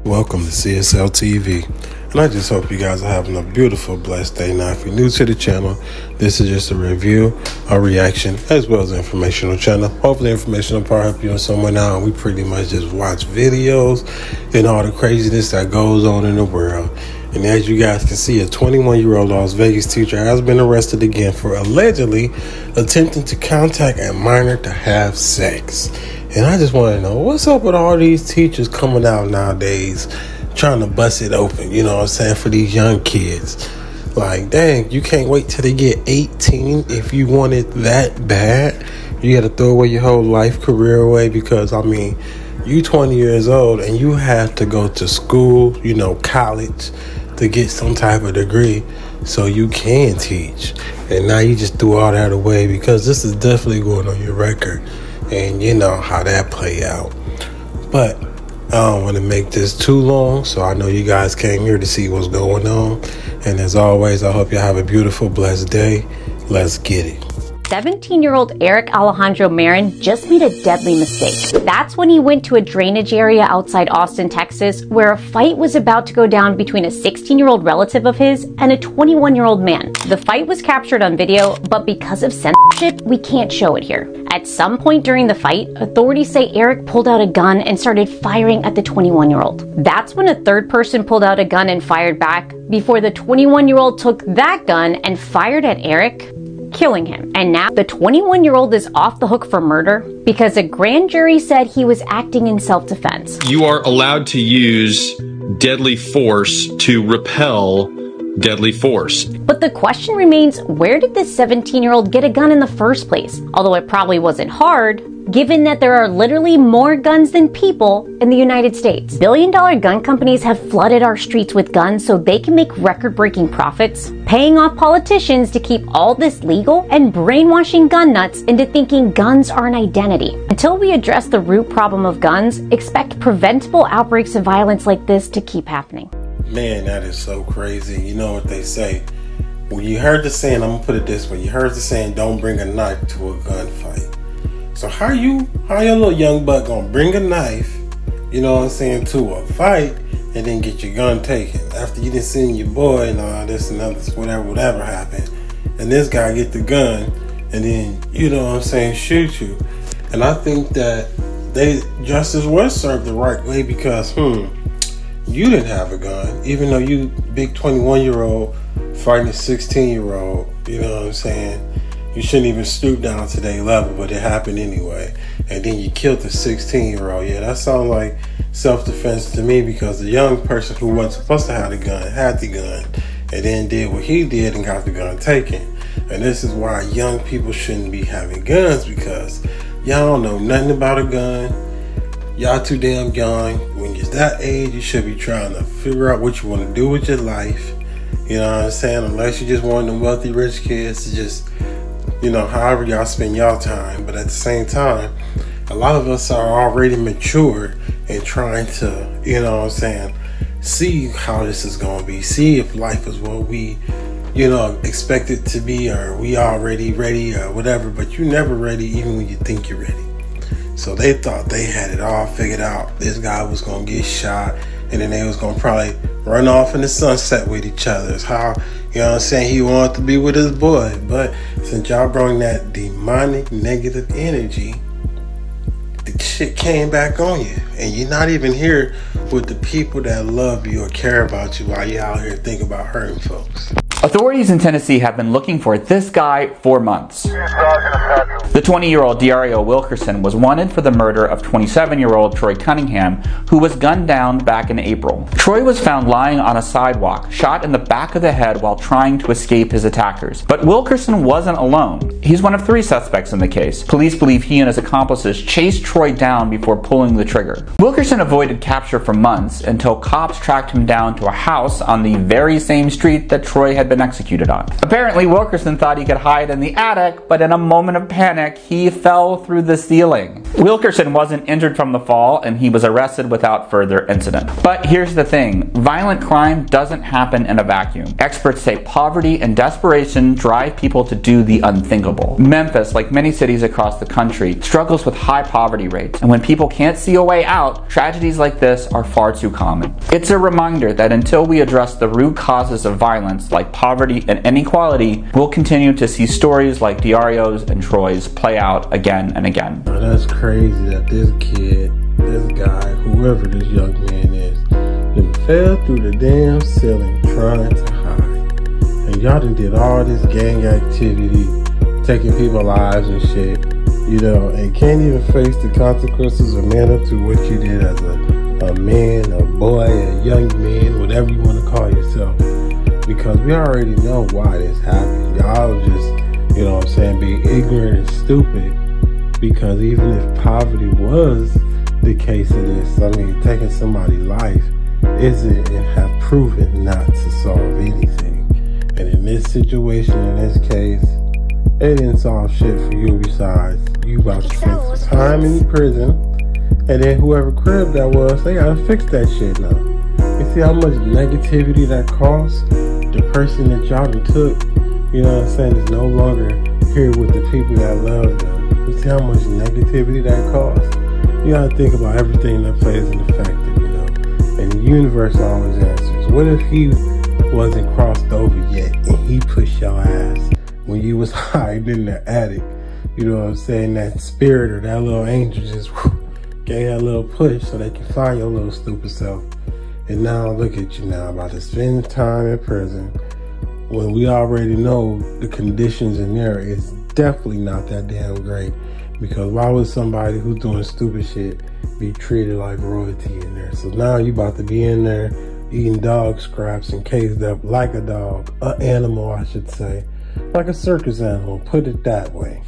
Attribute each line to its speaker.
Speaker 1: Welcome to CSL TV, and I just hope you guys are having a beautiful, blessed day. Now, if you're new to the channel, this is just a review, a reaction, as well as an informational channel. Hopefully, the informational part help you in some way. Now, we pretty much just watch videos and all the craziness that goes on in the world. And as you guys can see, a 21-year-old Las Vegas teacher has been arrested again for allegedly attempting to contact a minor to have sex. And I just want to know, what's up with all these teachers coming out nowadays trying to bust it open, you know what I'm saying, for these young kids? Like, dang, you can't wait till they get 18 if you want it that bad. You got to throw away your whole life career away because, I mean, you 20 years old and you have to go to school, you know, college, to get some type of degree so you can teach. And now you just threw all that away because this is definitely going on your record. And you know how that play out. But I don't want to make this too long, so I know you guys came here to see what's going on. And as always, I hope you have a beautiful, blessed day. Let's get it.
Speaker 2: 17-year-old Eric Alejandro Marin just made a deadly mistake. That's when he went to a drainage area outside Austin, Texas, where a fight was about to go down between a 16-year-old relative of his and a 21-year-old man. The fight was captured on video, but because of censorship, we can't show it here. At some point during the fight, authorities say Eric pulled out a gun and started firing at the 21-year-old. That's when a third person pulled out a gun and fired back before the 21-year-old took that gun and fired at Eric, killing him. And now the 21-year-old is off the hook for murder because a grand jury said he was acting in self-defense.
Speaker 3: You are allowed to use deadly force to repel deadly force.
Speaker 2: But the question remains, where did this 17-year-old get a gun in the first place? Although it probably wasn't hard, given that there are literally more guns than people in the United States. Billion-dollar gun companies have flooded our streets with guns so they can make record-breaking profits, paying off politicians to keep all this legal and brainwashing gun nuts into thinking guns are an identity. Until we address the root problem of guns, expect preventable outbreaks of violence like this to keep happening.
Speaker 1: Man, that is so crazy. You know what they say. When you heard the saying, I'm gonna put it this way, you heard the saying, don't bring a knife to a gunfight. So how your little young buck gonna bring a knife, you know what I'm saying, to a fight and then get your gun taken after you done seen your boy and all this and that, whatever happened, and this guy get the gun and then, you know what I'm saying, shoot you. And I think that justice was served the right way because you didn't have a gun, even though you big 21-year-old fighting a 16-year-old, you know what I'm saying? You shouldn't even stoop down to their level, but it happened anyway. And then you killed the 16-year-old. Yeah, that sounds like self-defense to me because the young person who wasn't supposed to have the gun had the gun and then did what he did and got the gun taken. And this is why young people shouldn't be having guns because y'all don't know nothing about a gun. Y'all too damn young. When you're that age, you should be trying to figure out what you want to do with your life. You know what I'm saying? Unless you just want them wealthy, rich kids to just, you know, however y'all spend y'all time. But at the same time, a lot of us are already mature and trying to, you know what I'm saying, see how this is going to be. See if life is what we, you know, expect it to be, or we already ready or whatever. But you're never ready even when you think you're ready. So they thought they had it all figured out. This guy was going to get shot and then they was going to probably run off in the sunset with each other. It's how, you know what I'm saying, he wanted to be with his boy. But since y'all brought that demonic negative energy, the shit came back on you. And you're not even here with the people that love you or care about you while you're out here thinking about hurting folks.
Speaker 4: Authorities in Tennessee have been looking for this guy for months. The 20-year-old Dario Wilkerson was wanted for the murder of 27-year-old Troy Cunningham, who was gunned down back in April. Troy was found lying on a sidewalk, shot in the back of the head while trying to escape his attackers. But Wilkerson wasn't alone. He's one of 3 suspects in the case. Police believe he and his accomplices chased Troy down before pulling the trigger. Wilkerson avoided capture for months until cops tracked him down to a house on the very same street that Troy had been executed on. Apparently, Wilkerson thought he could hide in the attic, but in a moment of panic, he fell through the ceiling. Wilkerson wasn't injured from the fall, and he was arrested without further incident. But here's the thing, violent crime doesn't happen in a vacuum. Experts say poverty and desperation drive people to do the unthinkable. Memphis, like many cities across the country, struggles with high poverty rates, and when people can't see a way out, tragedies like this are far too common. It's a reminder that until we address the root causes of violence, like poverty and inequality, we'll continue to see stories like Diario's and Troy's play out again and again.
Speaker 1: That's crazy that this kid, this guy, whoever this young man is, fell through the damn ceiling trying to hide. And y'all done did all this gang activity, taking people's lives and shit, you know, and can't even face the consequences or man up to what you did as a man, a boy, a young man, whatever you want to call yourself. Because we already know why this happened. Y'all just, you know what I'm saying, being ignorant and stupid. Because even if poverty was the case of this, I mean, taking somebody's life isn't and have proven not to solve anything. And in this situation, in this case, it didn't solve shit for you besides you about to spend some time in prison, and then whoever crib that was, they gotta fix that shit now. You see how much negativity that costs? The person that y'all done took, you know what I'm saying, is no longer here with the people that love them. You see how much negativity that costs? You gotta think about everything that plays in the fact that, you know, and the universe always answers. What if he wasn't crossed over yet and he pushed your ass when you was hiding in the attic? You know what I'm saying? That spirit or that little angel just gave that little push so they can find your little stupid self. And now look at you now, about to spend time in prison when we already know the conditions in there is definitely not that damn great. Because why would somebody who's doing stupid shit be treated like royalty in there? So now you about to be in there eating dog scraps and caged up like a dog, an animal I should say, like a circus animal, put it that way.